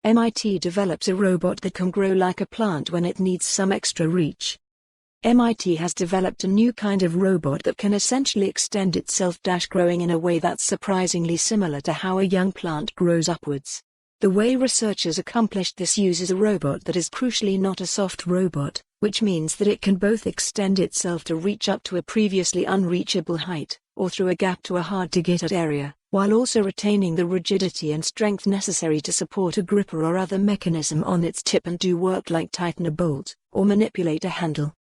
MIT develops a robot that can grow like a plant when it needs some extra reach. MIT has developed a new kind of robot that can essentially extend itself, growing in a way that's surprisingly similar to how a young plant grows upwards. The way researchers accomplished this uses a robot that is crucially not a soft robot, which means that it can both extend itself to reach up to a previously unreachable height, or through a gap to a hard-to-get-at area, while also retaining the rigidity and strength necessary to support a gripper or other mechanism on its tip and do work like tighten a bolt, or manipulate a handle.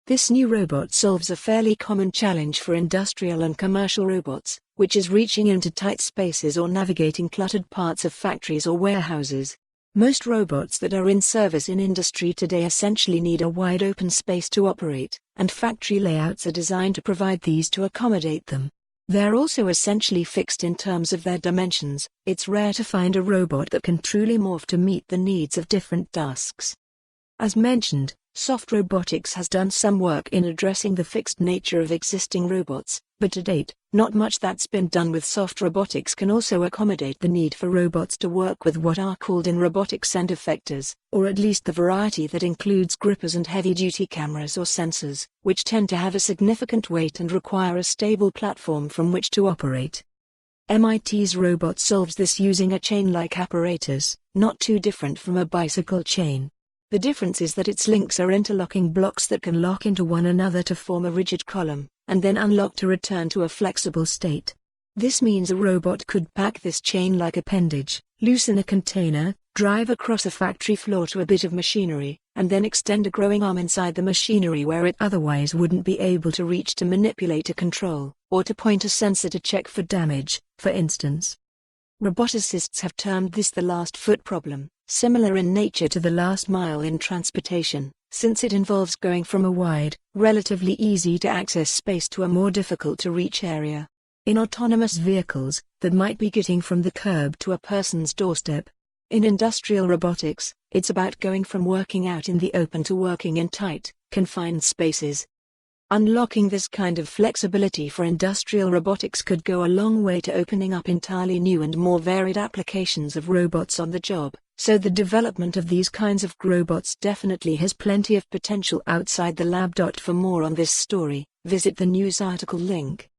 This new robot solves a fairly common challenge for industrial and commercial robots, which is reaching into tight spaces or navigating cluttered parts of factories or warehouses. Most robots that are in service in industry today essentially need a wide open space to operate, and factory layouts are designed to provide these to accommodate them. They're also essentially fixed in terms of their dimensions. It's rare to find a robot that can truly morph to meet the needs of different tasks. As mentioned, soft robotics has done some work in addressing the fixed nature of existing robots, but to date, not much that's been done with soft robotics can also accommodate the need for robots to work with what are called in robotics end effectors, or at least the variety that includes grippers and heavy-duty cameras or sensors, which tend to have a significant weight and require a stable platform from which to operate. MIT's robot solves this using a chain-like apparatus, not too different from a bicycle chain. The difference is that its links are interlocking blocks that can lock into one another to form a rigid column, and then unlock to return to a flexible state. This means a robot could pack this chain-like appendage, loosen a container, drive across a factory floor to a bit of machinery, and then extend a growing arm inside the machinery where it otherwise wouldn't be able to reach to manipulate a control, or to point a sensor to check for damage, for instance. Roboticists have termed this the last foot problem, similar in nature to the last mile in transportation, since it involves going from a wide, relatively easy-to-access space to a more difficult-to-reach area. In autonomous vehicles, that might be getting from the curb to a person's doorstep. In industrial robotics, it's about going from working out in the open to working in tight, confined spaces. Unlocking this kind of flexibility for industrial robotics could go a long way to opening up entirely new and more varied applications of robots on the job, so the development of these kinds of robots definitely has plenty of potential outside the lab. For more on this story, visit the news article link.